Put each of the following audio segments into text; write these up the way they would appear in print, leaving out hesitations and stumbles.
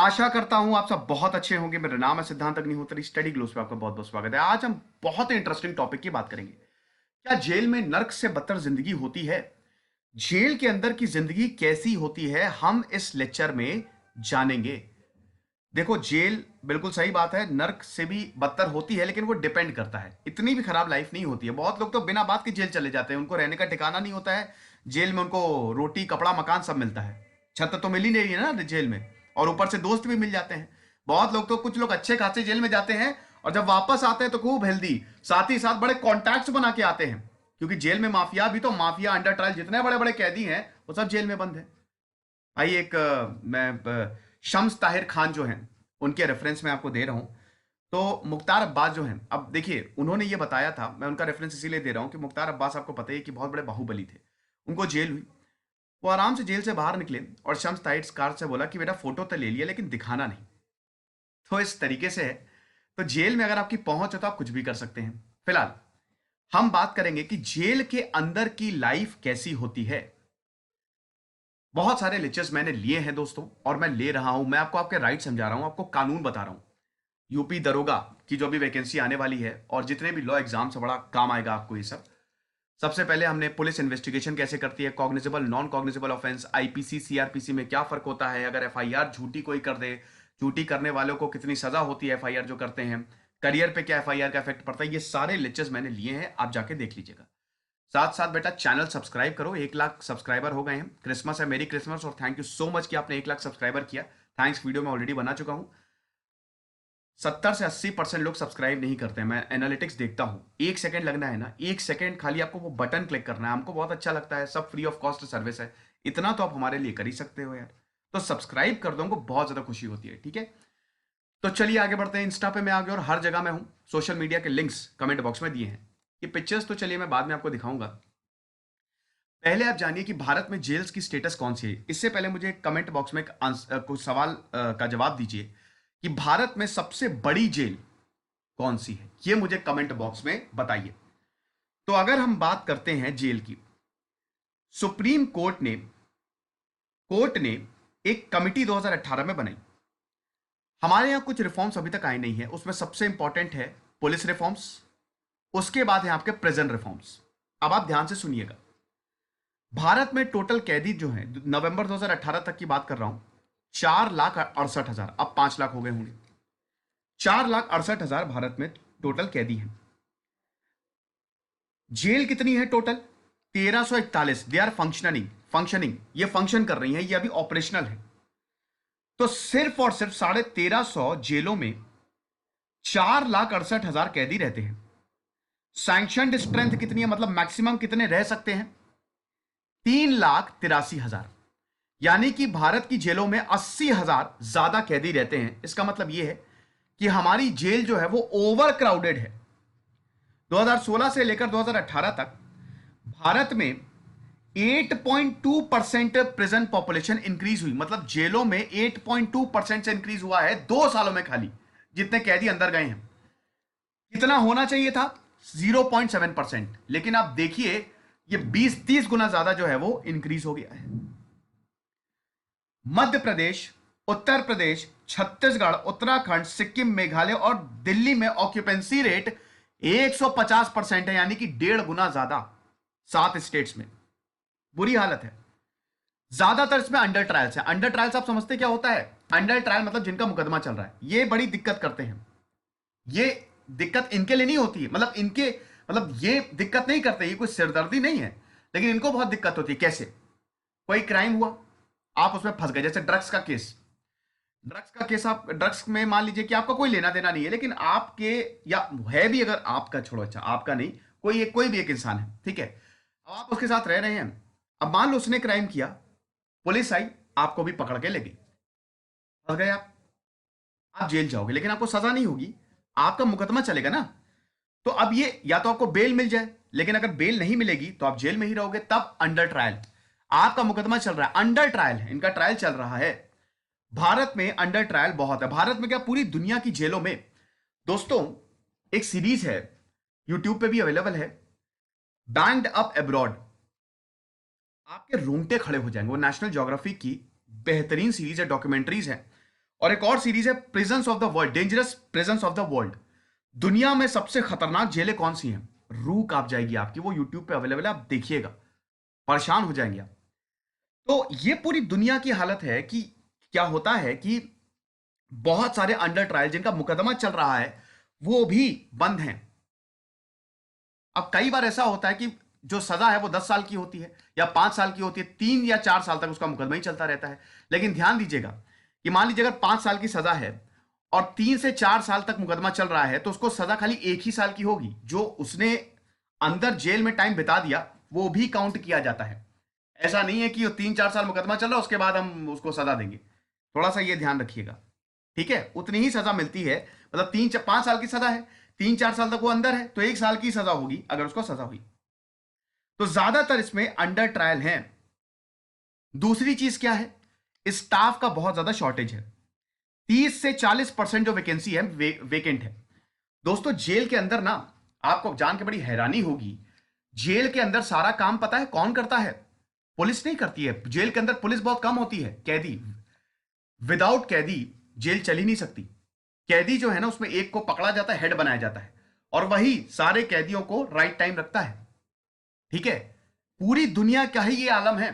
आशा करता हूं आप सब बहुत अच्छे होंगे। मेरा नाम है सिद्धांत अग्निहोत्री। स्टडी ग्लोस पे आपका बहुत बहुत स्वागत है। आज हम बहुत ही इंटरेस्टिंग टॉपिक की बात करेंगे। क्या जेल में नर्क से बदतर जिंदगी होती है? जेल के अंदर की जिंदगी कैसी होती है, हम इस लेक्चर में जानेंगे। देखो, जेल बिल्कुल सही बात है, नर्क से भी बदतर होती है, लेकिन वो डिपेंड करता है। इतनी भी खराब लाइफ नहीं होती है। बहुत लोग तो बिना बात के जेल चले जाते हैं, उनको रहने का ठिकाना नहीं होता है। जेल में उनको रोटी कपड़ा मकान सब मिलता है, छत तो मिल ही नहीं है ना जेल में, और ऊपर से दोस्त भी मिल जाते हैं। बहुत लोग तो, कुछ लोग अच्छे खासे जेल में जाते हैं और जब वापस आते हैं तो खूब हेल्दी, साथ ही साथ बड़े कॉन्टैक्ट्स बना के आते हैं, क्योंकि जेल में माफिया भी तो, माफिया अंडर ट्रायल जितने बड़े बड़े कैदी हैं वो सब जेल में बंद है। आइए एक शम्स ताहिर खान जो हैं, उनके रेफरेंस में आपको दे रहा हूं। तो मुख्तार अब्बास जो हैं, अब देखिए उन्होंने ये बताया था, मैं उनका रेफरेंस इसीलिए दे रहा हूं कि मुख्तार अब्बास आपको पता ही है कि बहुत बड़े बाहुबली थे। उनको जेल हुई, वो आराम से जेल से बाहर निकले और शम्स ताहिर कार से बोला कि बेटा फोटो तो ले लिया लेकिन दिखाना नहीं। तो इस तरीके से है। तो जेल में अगर आपकी पहुंच हो तो आप कुछ भी कर सकते हैं। फिलहाल हम बात करेंगे कि जेल के अंदर की लाइफ कैसी होती है। बहुत सारे लेक्चर्स मैंने लिए हैं दोस्तों, और मैं ले रहा हूं। मैं आपको आपके राइट समझा रहा हूं, आपको कानून बता रहा हूं। यूपी दरोगा की जो भी वैकेंसी आने वाली है और जितने भी लॉ एग्जाम से बड़ा काम आएगा आपको ये सब। सबसे पहले हमने पुलिस इन्वेस्टिगेशन कैसे करती है, cognizable non cognizable offence, IPC CrPC में क्या फर्क होता है, अगर एफआईआर झूठी कोई कर दे, झूठी करने वालों को कितनी सजा होती है एफआईआर जो करते हैं, करियर पे क्या एफआईआर का इफेक्ट पड़ता है, ये सारे लेक्चर्स मैंने लिए हैं, आप जाके देख लीजिएगा। साथ साथ बेटा चैनल सब्सक्राइब करो, 1 लाख सब्सक्राइबर हो गए हैं। क्रिसमस है, मेरी क्रिसमस, और थैंक यू सो मच कि आपने 1 लाख सब्सक्राइबर किया। थैंक्स, वीडियो में ऑलरेडी बना चुका हूं। 70 से 80% लोग सब्सक्राइब नहीं करते हैं, मैं एनालिटिक्स देखता हूं। 1 सेकंड लगना है ना, 1 सेकंड खाली आपको वो बटन क्लिक करना है। हमको बहुत अच्छा लगता है, सब फ्री ऑफ कॉस्ट सर्विस है। इतना तो आप हमारे लिए कर ही सकते हो यार। तो सब्सक्राइब कर दो, हमको बहुत ज्यादा खुशी होती है, ठीक है। तो चलिए आगे बढ़ते हैं। इंस्टा पे मैं आ गया और हर जगह मैं हूं। सोशल मीडिया के लिंक्स कमेंट बॉक्स में दिए हैं। ये पिक्चर्स तो चलिए मैं बाद में आपको दिखाऊंगा। पहले आप जानिए कि भारत में जेल्स की स्टेटस कौन सी है। इससे पहले मुझे कमेंट बॉक्स में कुछ सवाल का जवाब दीजिए कि भारत में सबसे बड़ी जेल कौन सी है, ये मुझे कमेंट बॉक्स में बताइए। तो अगर हम बात करते हैं जेल की, सुप्रीम कोर्ट ने एक कमिटी 2018 में बनाई। हमारे यहां कुछ रिफॉर्म्स अभी तक आए नहीं है, उसमें सबसे इंपॉर्टेंट है पुलिस रिफॉर्म्स, उसके बाद है आपके प्रिजन रिफॉर्म्स। अब आप ध्यान से सुनिएगा। भारत में टोटल कैदी जो है, नवंबर 2018 तक की बात कर रहा हूं, 4,68,000, अब 5 लाख हो गए होंगे। 4,68,000 भारत में टोटल कैदी हैं। जेल कितनी है टोटल? 1,341। दे आर फंक्शनिंग, ये फंक्शन कर रही हैं, ये अभी ऑपरेशनल है। तो सिर्फ और सिर्फ 1,350 जेलों में 4,68,000 कैदी रहते हैं। सैंक्शनड स्ट्रेंथ कितनी है, मतलब मैक्सिमम कितने रह सकते हैं? 3,83,000। यानी कि भारत की जेलों में 80,000 ज्यादा कैदी रहते हैं। इसका मतलब यह है कि हमारी जेल जो है वो ओवर क्राउडेड है। 2016 से लेकर 2018 तक भारत में 8.2% प्रिजन पॉपुलेशन इंक्रीज हुई। मतलब जेलों में 8.2% से इंक्रीज हुआ है 2 सालों में, खाली जितने कैदी अंदर गए हैं। कितना होना चाहिए था? 0.7%। लेकिन आप देखिए ये 20-30 गुना ज्यादा जो है वो इंक्रीज हो गया है। मध्य प्रदेश, उत्तर प्रदेश, छत्तीसगढ़, उत्तराखंड, सिक्किम, मेघालय और दिल्ली में ऑक्यूपेंसी रेट 150% है, यानी कि 1.5 गुना ज्यादा 7 स्टेट्स में। बुरी हालत है। ज्यादातर इसमें अंडर ट्रायल्स है। अंडर ट्रायल्स आप समझते क्या होता है? अंडर ट्रायल मतलब जिनका मुकदमा चल रहा है, ये बड़ी दिक्कत करते हैं। ये दिक्कत इनके लिए नहीं होती है, मतलब इनके, मतलब ये दिक्कत नहीं करते, ये कोई सिरदर्दी नहीं है, लेकिन इनको बहुत दिक्कत होती है। कैसे? कोई क्राइम हुआ, आप उसमें फंस गए, जैसे ड्रग्स का केस आप ड्रग्स में मान लीजिए कि आपका कोई लेना देना नहीं है, लेकिन आपके, या है भी, अगर आपका छोड़ो, अच्छा आपका नहीं, कोई भी एक इंसान है, ठीक है, अब आप उसके साथ रह रहे हैं। अब मान लो उसने क्राइम किया, पुलिस आई, आपको भी पकड़ के ले गई, फंस गए आप जेल जाओगे, लेकिन आपको सजा नहीं होगी, आपका मुकदमा चलेगा ना। तो अब ये, या तो आपको बेल मिल जाए, लेकिन अगर बेल नहीं मिलेगी तो आप जेल में ही रहोगे। तब अंडर ट्रायल, आपका मुकदमा चल रहा है, अंडर ट्रायल है, इनका ट्रायल चल रहा है। भारत में अंडर ट्रायल बहुत है। भारत में क्या, पूरी दुनिया की जेलों में दोस्तों एक सीरीज है, यूट्यूब पे भी अवेलेबल है, बैंड अप एब्रॉड। आपके रोंगटे खड़े हो जाएंगे। वो नेशनल ज्योग्राफी की बेहतरीन सीरीज है, डॉक्यूमेंट्रीज है, और एक और सीरीज है prisons of the world, dangerous prisons of the world. दुनिया में सबसे खतरनाक जेलें कौन सी हैं, रूह कांप जाएगी आपकी। वो यूट्यूब पे अवेलेबल है, आप देखिएगा, परेशान हो जाएंगे आप। तो ये पूरी दुनिया की हालत है कि क्या होता है कि बहुत सारे अंडर ट्रायल जिनका मुकदमा चल रहा है वो भी बंद हैं। अब कई बार ऐसा होता है कि जो सजा है वो 10 साल की होती है या 5 साल की होती है, 3 या 4 साल तक उसका मुकदमा ही चलता रहता है। लेकिन ध्यान दीजिएगा कि मान लीजिए अगर 5 साल की सजा है और 3 से 4 साल तक मुकदमा चल रहा है, तो उसको सजा खाली 1 ही साल की होगी। जो उसने अंदर जेल में टाइम बिता दिया वो भी काउंट किया जाता है। ऐसा नहीं है कि 3-4 साल मुकदमा चल रहा है उसके बाद हम उसको सजा देंगे। थोड़ा सा ये ध्यान रखिएगा, ठीक है। उतनी ही सजा मिलती है, मतलब 3-5 साल की सजा है, 3-4 साल तक वो अंदर है तो 1 साल की सजा होगी अगर उसको सजा हुई। तो ज्यादातर इसमें अंडर ट्रायल हैं। दूसरी चीज क्या है, स्टाफ का बहुत ज्यादा शॉर्टेज है। 30 से 40% जो वैकेंसी है वेकेंट है। दोस्तों जेल के अंदर ना, आपको जान के बड़ी हैरानी होगी, जेल के अंदर सारा काम पता है कौन करता है? पुलिस नहीं करती है। जेल के अंदर पुलिस बहुत कम होती है। कैदी, विदाउट कैदी जेल चल ही नहीं सकती। कैदी जो है ना, उसमें एक को पकड़ा जाता है, हेड बनाया जाता है, और वही सारे कैदियों को राइट टाइम रखता है, ठीक है। पूरी दुनिया का ही ये आलम है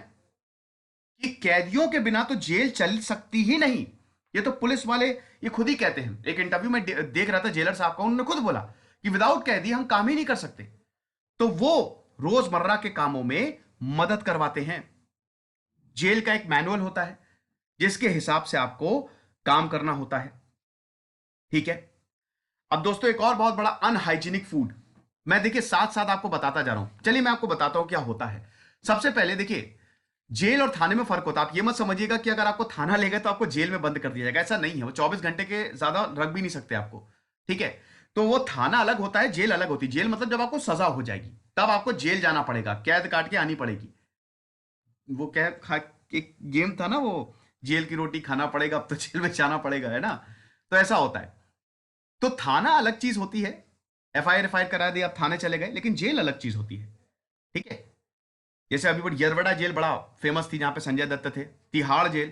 कि कैदियों के बिना तो जेल चल सकती ही नहीं। ये तो पुलिस वाले ये खुद ही कहते हैं। एक इंटरव्यू में देख रहा था जेलर साहब का, उन्होंने खुद बोला कि विदाउट कैदी हम काम ही नहीं कर सकते। तो वो रोजमर्रा के कामों में मदद करवाते हैं। जेल का एक मैनुअल होता है जिसके हिसाब से आपको काम करना होता है, ठीक है। अब दोस्तों एक और बहुत बड़ा अनहाइजीनिक फूड, मैं देखिए साथ साथ आपको बताता जा रहा हूं। चलिए मैं आपको बताता हूं क्या होता है। सबसे पहले देखिए, जेल और थाने में फर्क होता है। आप ये मत समझिएगा कि अगर आपको थाना ले गए तो आपको जेल में बंद कर दिया जाएगा, ऐसा नहीं है। वो 24 घंटे के ज्यादा रख भी नहीं सकते आपको, ठीक है। तो वो थाना अलग होता है, जेल अलग होती है। जेल मतलब जब आपको सजा हो जाएगी तब आपको जेल जाना पड़ेगा, कैद काट के आनी पड़ेगी। वो कैद खा, एक गेम था ना वो, जेल की रोटी खाना पड़ेगा, अब तो जेल में जाना पड़ेगा, है ना। तो ऐसा होता है। तो थाना अलग चीज होती है, एफआईआर करा दी, आप थाने चले गए, लेकिन जेल अलग चीज होती है, ठीक है। जैसे अभी बड़ी यरवड़ा जेल बड़ा फेमस थी जहां पे संजय दत्त थे। तिहाड़ जेल,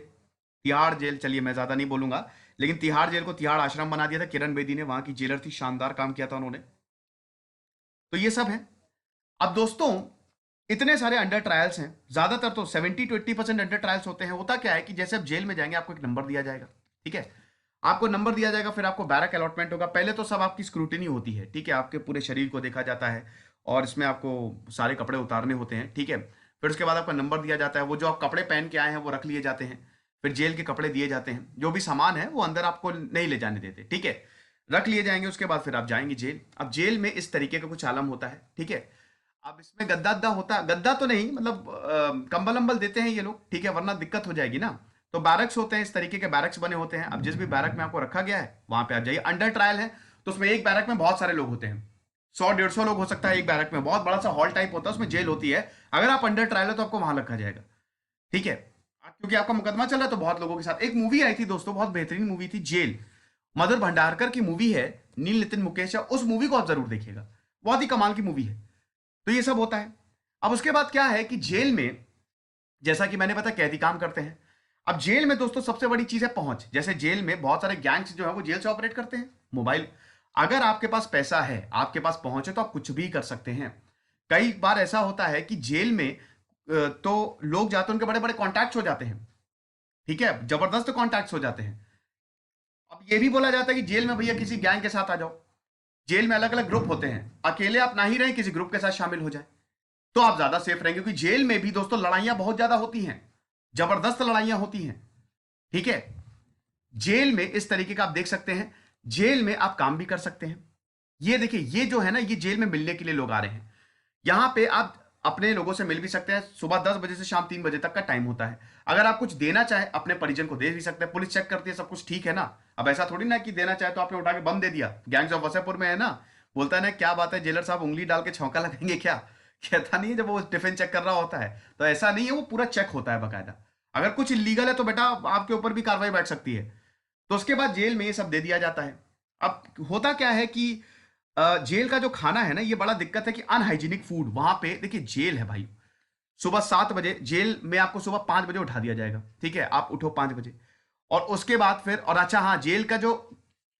तिहाड़ जेल, चलिए मैं ज्यादा नहीं बोलूंगा, लेकिन तिहाड़ जेल को तिहाड़ आश्रम बना दिया था किरण बेदी ने, वहां की जेलर थी, शानदार काम किया था उन्होंने। तो ये सब है। अब दोस्तों इतने सारे अंडर ट्रायल्स हैं, ज्यादातर तो 70 to 80% अंडर ट्रायल्स होते हैं। होता क्या है कि जैसे आप जेल में जाएंगे आपको एक नंबर दिया जाएगा, ठीक है। आपको नंबर दिया जाएगा, फिर आपको बैरक अलॉटमेंट होगा। पहले तो सब आपकी स्क्रूटिनी होती है, ठीक है, आपके पूरे शरीर को देखा जाता है और इसमें आपको सारे कपड़े उतारने होते हैं, ठीक है। फिर उसके बाद आपका नंबर दिया जाता है, वो जो आप कपड़े पहन के आए हैं वो रख लिए जाते हैं। फिर जेल के कपड़े दिए जाते हैं, जो भी सामान है वो अंदर आपको नहीं ले जाने देते, ठीक है, रख लिए जाएंगे। उसके बाद फिर आप जाएंगे जेल। अब जेल में इस तरीके का कुछ आलम होता है, ठीक है। अब इसमें गद्दा अद्दा होता, गद्दा तो नहीं, मतलब कंबल अम्बल देते हैं ये लोग, ठीक है, वरना दिक्कत हो जाएगी ना। तो बैरक्स होते हैं, इस तरीके के बैरक्स बने होते हैं। अब जिस भी बैरक में आपको रखा गया है वहां पे आप जाइए। अंडर ट्रायल है तो उसमें एक बैरक में बहुत सारे लोग होते हैं, 100-150 लोग हो सकता है एक बैरक में। बहुत बड़ा सा हॉल टाइप होता है, उसमें जेल होती है। अगर आप अंडर ट्रायल है तो आपको वहां रखा जाएगा, ठीक है। क्योंकि आपका मुकदमा चल रहा है तो बहुत लोगों के साथ। एक मूवी आई थी दोस्तों, बहुत बेहतरीन मूवी थी, जेल, मधुर भंडारकर की मूवी है, नील नितिन मुकेश है। उस मूवी को आप जरूर देखिएगा, बहुत ही कमाल की मूवी है। तो ये सब होता है। अब उसके बाद क्या है कि जेल में, जैसा कि मैंने बताया, कैदी काम करते हैं। अब जेल में दोस्तों सबसे बड़ी चीज है पहुंच। जैसे जेल में बहुत सारे गैंग्स जो है वो जेल से ऑपरेट करते हैं। मोबाइल, अगर आपके पास पैसा है, आपके पास पहुंच है, तो आप कुछ भी कर सकते हैं। कई बार ऐसा होता है कि जेल में तो लोग जाते हैं, उनके बड़े बड़े कॉन्टैक्ट्स हो जाते हैं, ठीक है, जबरदस्त कॉन्टैक्ट्स हो जाते हैं। अब ये भी बोला जाता है कि जेल में भैया किसी गैंग के साथ आ जाओ। जेल में अलग अलग ग्रुप होते हैं, अकेले आप ना ही रहें, किसी ग्रुप के साथ शामिल हो जाए तो आप ज्यादा सेफ रहेंगे। क्योंकि जेल में भी दोस्तों लड़ाइयां बहुत ज्यादा होती हैं, जबरदस्त लड़ाइयां होती हैं, ठीक है। जेल में इस तरीके का आप देख सकते हैं। जेल में आप काम भी कर सकते हैं। ये देखिए, ये जो है ना, ये जेल में मिलने के लिए लोग आ रहे हैं। यहां पे आप अपने लोगों से मिल भी सकते हैं। सुबह 10 बजे से शाम 3 बजे तक का टाइम होता है। अगर आप कुछ देना चाहे अपने परिजन को दे भी सकते हैं। पुलिस चेक करती है सब कुछ ठीक है ना। अब ऐसा थोड़ी ना कि देना चाहे तो आपने उठा के बम दे दिया। गैंग्स ऑफ वसेपुर में है ना, बोलता है ना, क्या बात है जेलर साहब, उंगली डाल के छौंका लगाएंगे क्या? कहता नहीं है जब वो टिफिन चेक कर रहा होता है। तो ऐसा नहीं है, वो पूरा चेक होता है बाकायदा। अगर कुछ इलीगल है तो बेटा आपके ऊपर भी कार्रवाई बैठ सकती है। तो उसके बाद जेल में ये सब दे दिया जाता है। अब होता क्या है कि जेल का जो खाना है ना, ये बड़ा दिक्कत है कि अनहाइजीनिक फूड। वहां पे देखिए जेल है भाई, सुबह 7 बजे जेल में आपको सुबह 5 बजे उठा दिया जाएगा, ठीक है, आप उठो 5 बजे। और उसके बाद फिर, और अच्छा हाँ, जेल का जो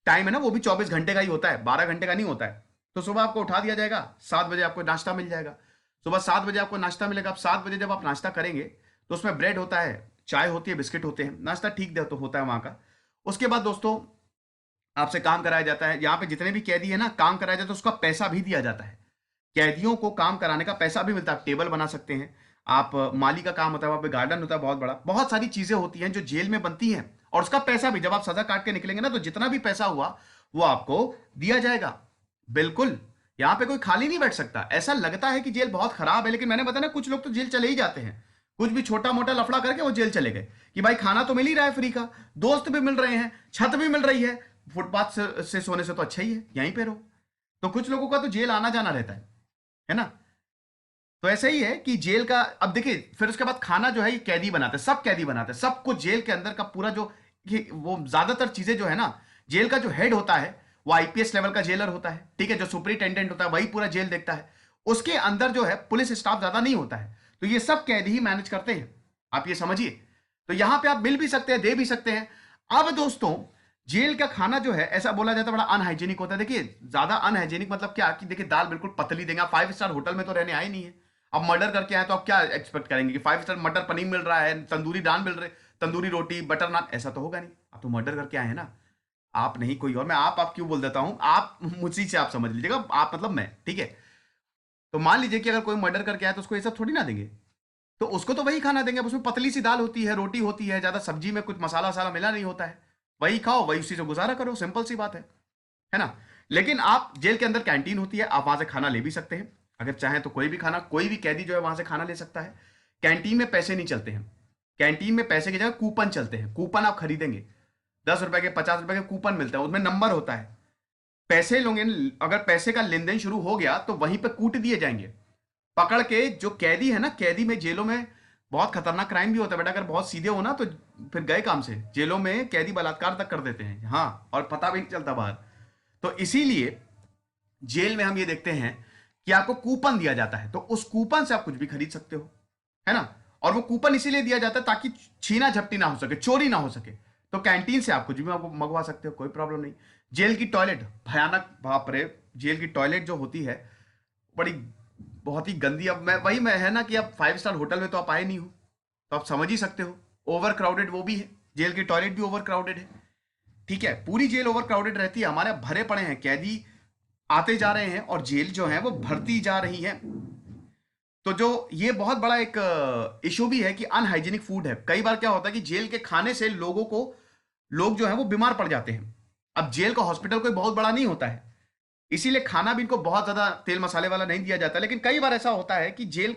टाइम है ना वो भी 24 घंटे का ही होता है, 12 घंटे का नहीं होता है। तो सुबह आपको उठा दिया जाएगा, 7 बजे आपको नाश्ता मिल जाएगा। सुबह 7 बजे आपको नाश्ता मिलेगा। अब 7 बजे जब आप नाश्ता करेंगे तो उसमें ब्रेड होता है, चाय होती है, बिस्किट होते हैं, नाश्ता ठीक दे तो होता है वहां का। उसके बाद दोस्तों आपसे काम कराया जाता है। यहाँ पे जितने भी कैदी है ना, काम कराया जाता है तो उसका पैसा भी दिया जाता है। कैदियों को काम कराने का पैसा भी मिलता है। आप टेबल बना सकते हैं, आप माली का काम होता है, वहां पे गार्डन होता है बहुत बड़ा, बहुत सारी चीजें होती हैं जो जेल में बनती हैं। और उसका पैसा भी, जब आप सजा काट के निकलेंगे ना, तो जितना भी पैसा हुआ वो आपको दिया जाएगा। बिल्कुल, यहाँ पे कोई खाली नहीं बैठ सकता। ऐसा लगता है कि जेल बहुत खराब है, लेकिन मैंने बताया ना, कुछ लोग तो जेल चले ही जाते हैं, कुछ भी छोटा मोटा लफड़ा करके वो जेल चले गए कि भाई खाना तो मिल ही रहा है फ्री का, दोस्त भी मिल रहे हैं, छत भी मिल रही है, फुटपाथ से सोने से तो अच्छा ही है, यहीं पे रहो। तो कुछ लोगों का तो जेल आना जाना रहता है ना। तो ऐसा ही है कि जेल का, अब देखिए फिर उसके बाद खाना जो है ये कैदी बनाते हैं, सब कैदी बनाते हैं, सब कुछ जेल के अंदर का पूरा जो वो ज्यादातर चीजें जो है ना, जेल का जो हेड होता है वो आईपीएस लेवल का जेलर होता है, ठीक है, जो सुपरिटेंडेंट होता है वही पूरा जेल देखता है। उसके अंदर जो है पुलिस स्टाफ ज्यादा नहीं होता है, तो ये सब कैदी ही मैनेज करते हैं, आप ये समझिए। तो यहां पे आप मिल भी सकते हैं, दे भी सकते हैं। अब दोस्तों जेल का खाना जो है, ऐसा बोला जाता है बड़ा अनहाइजीनिक होता है। देखिए ज्यादा अनहाइजीनिक मतलब क्या, कि देखिए दाल बिल्कुल पतली देंगे। आप 5 स्टार होटल में तो रहने आए नहीं है, अब मर्डर करके आए तो आप क्या एक्सपेक्ट करेंगे कि 5 स्टार मटर पनीर मिल रहा है, तंदूरी नान मिल रहे, तंदूरी रोटी बटर नान, ऐसा तो होगा नहीं। आप तो मर्डर करके आए हैं ना, आप नहीं कोई और। मैं आप क्यों बोल देता हूं, आप मुझी से आप समझ लीजिएगा, आप मतलब मैं, ठीक है। तो मान लीजिए कि अगर कोई मर्डर करके आए तो उसको ये सब थोड़ी ना देंगे, तो उसको तो वही खाना देंगे। अब उसमें पतली सी दाल होती है, रोटी होती है, ज्यादा सब्जी में कुछ मसाला वसाला मिला नहीं होता है, वही खाओ, वही उसी से गुजारा करो, सिंपल सी बात है ना। लेकिन आप जेल के अंदर कैंटीन होती है, आप वहां से खाना ले भी सकते हैं, अगर चाहें तो कोई भी खाना, कोई भी कैदी जो है वहां से खाना ले सकता है। कैंटीन में पैसे नहीं चलते हैं, कैंटीन में पैसे की जगह कूपन चलते हैं। कूपन आप खरीदेंगे, 10 रुपए के, 50 रुपए के कूपन मिलते हैं, उसमें नंबर होता है। पैसे लोगे, अगर पैसे का लेन देन शुरू हो गया तो वहीं पे कूट दिए जाएंगे, पकड़ के। जो कैदी है ना, कैदी में, जेलों में बहुत खतरनाक क्राइम भी होता है बेटा, अगर बहुत सीधे हो ना तो फिर गए काम से। जेलों में कैदी बलात्कार तक कर देते हैं, हाँ, और पता भी नहीं चलता बाहर। तो इसीलिए जेल में हम ये देखते हैं कि आपको कूपन दिया जाता है, तो उस कूपन से आप कुछ भी खरीद सकते हो, है ना। और वो कूपन इसीलिए दिया जाता है ताकि छीना झपटी ना हो सके, चोरी ना हो सके। तो कैंटीन से आप कुछ भी मंगवा सकते हो, कोई प्रॉब्लम नहीं। जेल की टॉयलेट भयानक, बाप रे, जेल की टॉयलेट जो होती है बड़ी, बहुत ही गंदी। अब मैं है ना कि अब 5 स्टार होटल में तो आप आए नहीं हो, तो आप समझ ही सकते हो, ओवर क्राउडेड वो भी है, जेल की टॉयलेट भी ओवर क्राउडेड है, ठीक है। पूरी जेल ओवर क्राउडेड रहती है, हमारे भरे पड़े हैं कैदी, आते जा रहे हैं, और जेल जो है वो भरती जा रही है। तो जो ये बहुत बड़ा एक इशू भी है कि अनहाइजीनिक फूड है। कई बार क्या होता है कि जेल के खाने से लोग जो है वो बीमार पड़ जाते हैं। अब जेल का हॉस्पिटल कोई बहुत बड़ा नहीं होता है, इसीलिए खाना भी इनको बहुत ज्यादा तेल मसाले वाला नहीं दिया जाता, लेकिन कई बार ऐसा होता है कि जेल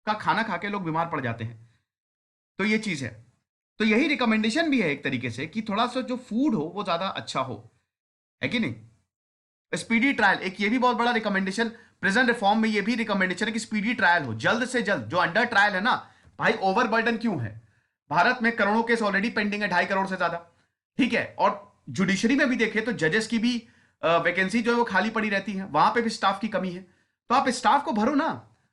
का खाना खा के लोग बीमार पड़ जाते हैं। तो ये चीज है। तो यही रिकमेंडेशन भी है एक तरीके से कि थोड़ा सा जो फूड हो वो ज्यादा अच्छा हो, है कि नहीं। स्पीडी ट्रायल एक ये भी बहुत बड़ा रिकमेंडेशन, प्रेजेंट रिफॉर्म में ये भी रिकमेंडेशन है कि स्पीडी ट्रायल हो, जल्द से जल्द। जो अंडर ट्रायल है ना, भाई ओवरबर्डन क्यों है, भारत में करोड़ों केस ऑलरेडी पेंडिंग है, 2.5 करोड़ से ज्यादा, ठीक है। और जुडिशरी में भी देखें तो जजेस की भी वैकेंसी जो है वो खाली पड़ी रहती है, वहां पे भी स्टाफ की कमी है। तो आप स्टाफ को भरो ना,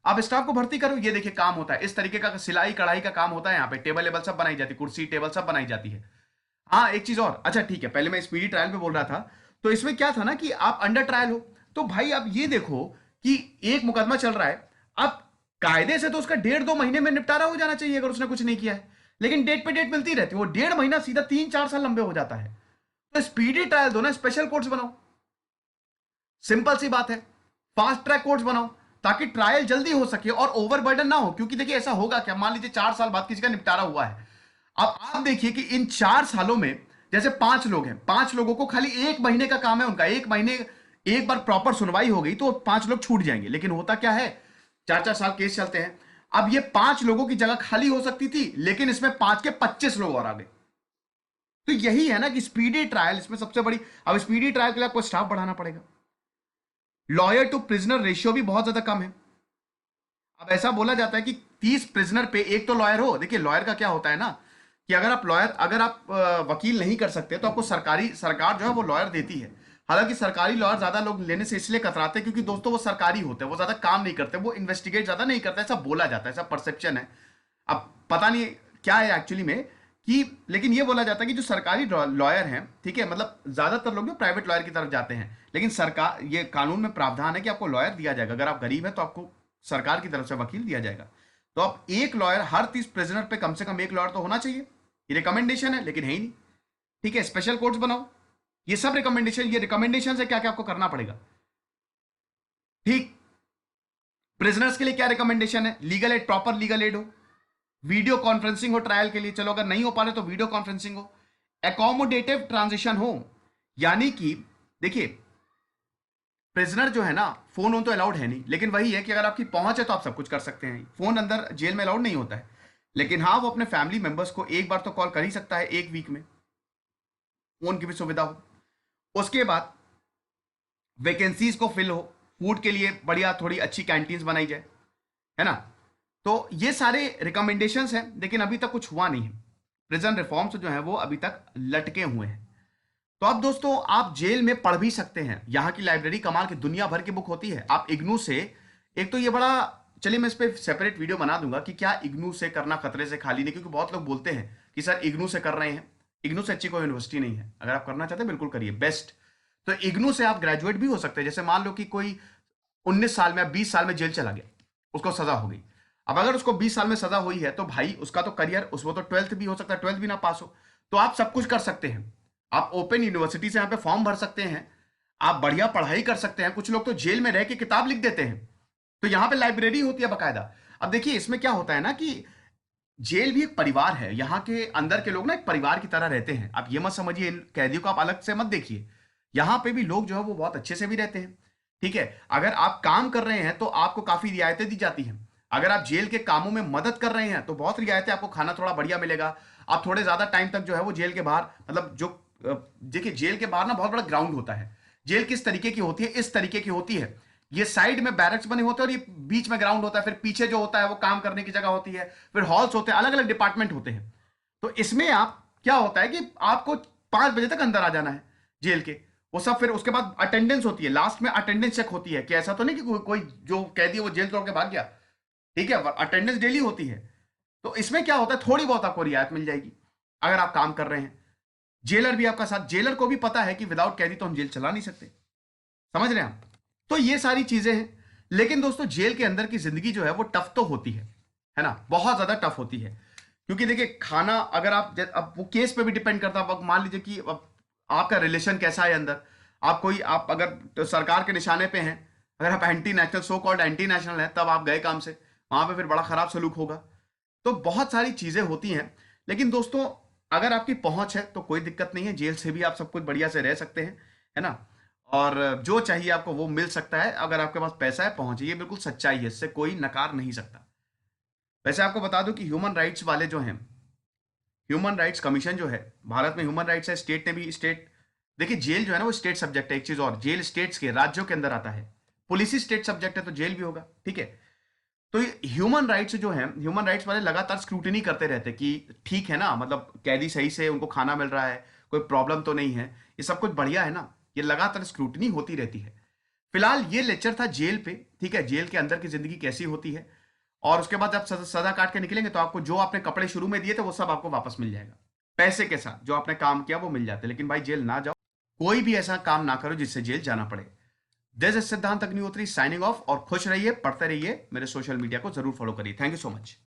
आप स्टाफ को भर्ती करो। ये देखिए काम होता है, इस तरीके का सिलाई कढ़ाई का काम होता है यहाँ पे, टेबल वेबल सब बनाई जाती है, कुर्सी टेबल सब बनाई जाती है। हाँ एक चीज और, अच्छा ठीक है, पहले मैं स्पीडी ट्रायल पे बोल रहा था। तो इसमें क्या था ना कि आप अंडर ट्रायल हो, तो भाई आप ये देखो कि एक मुकदमा चल रहा है, अब कायदे से तो उसका 1.5-2 महीने में निपटारा हो जाना चाहिए अगर उसने कुछ नहीं किया है, लेकिन डेट पे डेट मिलती रहती है, वो 1.5 महीना सीधा 3-4 साल लंबे हो जाता है। तो स्पीडी ट्रायल दो ना, स्पेशल कोर्ट्स बनाओ, सिंपल सी बात है, फास्ट ट्रैक कोर्ट्स बनाओ, ताकि ट्रायल जल्दी हो सके और ओवरबर्डन ना हो। क्योंकि देखिए ऐसा होगा क्या, मान लीजिए 4 साल बाद किसी का निपटारा हुआ है, अब आप देखिए कि इन 4 सालों में जैसे 5 लोग हैं, 5 लोगों को खाली 1 महीने का काम है उनका, 1 महीने एक बार प्रॉपर सुनवाई हो गई तो 5 लोग छूट जाएंगे। लेकिन होता क्या है, 4-4 साल केस चलते हैं। अब ये 5 लोगों की जगह खाली हो सकती थी, लेकिन इसमें 5 के 25 लोग और आ गए। तो यही है ना कि स्पीडी ट्रायल इसमें सबसे बड़ी। अब स्पीडी ट्रायल के लिए आपको स्टाफ बढ़ाना पड़ेगा, लॉयर टू प्रिजनर रेशियो भी बहुत ज्यादा कम है। अब ऐसा बोला जाता है कि 30 प्रिजनर पे एक तो लॉयर हो। देखिए लॉयर का क्या होता है ना, कि अगर आप वकील नहीं कर सकते तो आपको सरकार जो है वो लॉयर देती है। हालांकि सरकारी लॉयर ज्यादा लोग लेने से इसलिए कतराते हैं क्योंकि दोस्तों वो सरकारी होते हैं, वो ज्यादा काम नहीं करते, वो इन्वेस्टिगेट ज्यादा नहीं करते, ऐसा बोला जाता है, ऐसा परसेप्शन है। अब पता नहीं क्या है एक्चुअली में, कि लेकिन ये बोला जाता है कि जो सरकारी लॉयर हैं, ठीक है, मतलब ज्यादातर लोग जो प्राइवेट लॉयर की तरफ जाते हैं, लेकिन सरकार, ये कानून में प्रावधान है कि आपको लॉयर दिया जाएगा। अगर आप गरीब हैं तो आपको सरकार की तरफ से वकील दिया जाएगा। तो अब एक लॉयर, हर 30 प्रिजनर पे कम से कम एक लॉयर तो होना चाहिए। ये रिकमेंडेशन है, लेकिन है ही नहीं। ठीक है, स्पेशल कोर्ट्स बनाओ, ये सब रिकमेंडेशन, ये रिकमेंडेशन है क्या क्या आपको करना पड़ेगा। ठीक, प्रिजनर्स के लिए क्या रिकमेंडेशन है? Legal aid, proper legal aid हो, वीडियो कॉन्फ्रेंसिंग हो ट्रायल के लिए, चलो अगर नहीं हो पा रहे तो वीडियो कॉन्फ्रेंसिंग हो, एकोमोडेटिव ट्रांजिशन हो, यानी कि देखिए प्रिजनर जो है ना, फोन तो अलाउड है नहीं, लेकिन वही है कि अगर आपकी पहुंच है तो आप सब कुछ कर सकते हैं। फोन अंदर जेल में अलाउड नहीं होता है, लेकिन हाँ वो अपने फैमिली मेंबर्स को एक बार तो कॉल कर ही सकता है एक वीक में, फोन की भी सुविधा हो। उसके बाद वैकेंसीज को फिल हो, फूड के लिए बढ़िया थोड़ी अच्छी कैंटीन्स बनाई जाए, है ना। तो ये सारे रिकमेंडेशंस हैं, लेकिन अभी तक कुछ हुआ नहीं है। प्रिजन रिफॉर्म्स जो है वो अभी तक लटके हुए हैं। तो अब दोस्तों आप जेल में पढ़ भी सकते हैं, यहाँ की लाइब्रेरी कमाल की दुनिया भर की बुक होती है। आप इग्नू से, एक तो ये बड़ा, चलिए मैं इस पर सेपरेट वीडियो बना दूंगा कि क्या इग्नू से करना खतरे से खाली नहीं, क्योंकि बहुत लोग बोलते हैं कि सर इग्नू से कर रहे हैं। इग्नू से अच्छी कोई यूनिवर्सिटी नहीं है, अगर आप करना चाहते हैं बिल्कुल करिए, बेस्ट। तो इग्नू से आप ग्रेजुएट भी हो सकते हैं। जैसे मान लो कि कोई 19 साल में या 20 साल में जेल चला गया, उसको सजा हो गई। अब अगर उसको 20 साल में सजा हुई है तो भाई उसका तो करियर, उसको तो 12th भी हो सकता है, 12th भी ना पास हो, तो आप सब कुछ कर सकते हैं। आप ओपन यूनिवर्सिटी से यहाँ पे फॉर्म भर सकते हैं, आप बढ़िया पढ़ाई कर सकते हैं। कुछ लोग तो जेल में रह के किताब लिख देते हैं, तो यहाँ पे लाइब्रेरी होती है बकायदा। अब देखिए इसमें क्या होता है ना कि जेल भी एक परिवार है, यहाँ के अंदर के लोग ना एक परिवार की तरह रहते हैं। आप ये मत समझिए इन कैदियों को आप अलग से मत देखिए, यहाँ पे भी लोग जो है वो बहुत अच्छे से भी रहते हैं। ठीक है, अगर आप काम कर रहे हैं तो आपको काफी रियायतें दी जाती हैं। अगर आप जेल के कामों में मदद कर रहे हैं तो बहुत रियायतें, आपको खाना थोड़ा बढ़िया मिलेगा, आप थोड़े ज्यादा टाइम तक जो है वो जेल के बाहर, मतलब जो देखिए जेल के बाहर ना बहुत बड़ा ग्राउंड होता है। जेल किस तरीके की होती है? इस तरीके की होती है, ये साइड में बैरक्स बने होते हैं और ये बीच में ग्राउंड होता है, फिर पीछे जो होता है वो काम करने की जगह होती है, फिर हॉल्स होते हैं, अलग अलग डिपार्टमेंट होते हैं। तो इसमें आप क्या होता है कि आपको 5 बजे तक अंदर आ जाना है जेल के, वो सब, फिर उसके बाद अटेंडेंस होती है, लास्ट में अटेंडेंस चेक होती है कि ऐसा तो नहीं कि कोई जो कैदी है वो जेल तोड़ के भाग गया। ठीक है, अटेंडेंस डेली होती है। तो इसमें क्या होता है, थोड़ी बहुत आपको रियायत मिल जाएगी अगर आप काम कर रहे हैं। जेलर भी आपका साथ, जेलर को भी पता है कि विदाउट कैदी तो हम जेल चला नहीं सकते, समझ रहे हैं आप। तो ये सारी चीजें हैं। लेकिन दोस्तों जेल के अंदर की जिंदगी जो है वो टफ तो होती है ना, बहुत ज्यादा टफ होती है। क्योंकि देखिए खाना, अगर आप अब वो केस पे भी डिपेंड करता है। अब मान लीजिए कि अब आपका रिलेशन कैसा है अंदर, आप अगर तो सरकार के निशाने पे हैं, अगर आप anti national, so called anti national है, तब आप गए काम से, वहां पे फिर बड़ा खराब सलूक होगा। तो बहुत सारी चीजें होती हैं। लेकिन दोस्तों अगर आपकी पहुंच है तो कोई दिक्कत नहीं है, जेल से भी आप सब कुछ बढ़िया से रह सकते हैं, है ना। और जो चाहिए आपको वो मिल सकता है, अगर आपके पास पैसा है, पहुंचिए, ये बिल्कुल सच्चाई है, इससे कोई नकार नहीं सकता। वैसे आपको बता दूं कि ह्यूमन राइट्स वाले जो हैं, ह्यूमन राइट्स कमीशन जो है, भारत में ह्यूमन राइट्स है, स्टेट ने भी, स्टेट, देखिए जेल जो है ना वो स्टेट सब्जेक्ट है। एक चीज और, जेल स्टेट्स के, राज्यों के अंदर आता है, पुलिस ही स्टेट सब्जेक्ट है तो जेल भी होगा। ठीक है, तो ह्यूमन राइट्स जो है, ह्यूमन राइट्स वाले लगातार स्क्रूटिनी करते रहते कि ठीक है ना, मतलब कैदी सही से उनको खाना मिल रहा है, कोई प्रॉब्लम तो नहीं है, ये सब कुछ बढ़िया है ना, ये लगातार स्क्रूटिनी होती रहती है। फिलहाल ये लेक्चर था जेल पे, ठीक है, जेल के अंदर की जिंदगी कैसी होती है। और उसके बाद जब सजा काट के निकलेंगे तो आपको जो आपने कपड़े शुरू में दिए थे वो सब आपको वापस मिल जाएगा, पैसे के साथ जो आपने काम किया वो मिल जाते। लेकिन भाई जेल ना जाओ, कोई भी ऐसा काम ना करो जिससे जेल जाना पड़े। दिस इज सिद्धांत अग्निहोत्री साइनिंग ऑफ, और खुश रहिए, पढ़ते रहिए, मेरे सोशल मीडिया को जरूर फॉलो करिए। Thank you so much.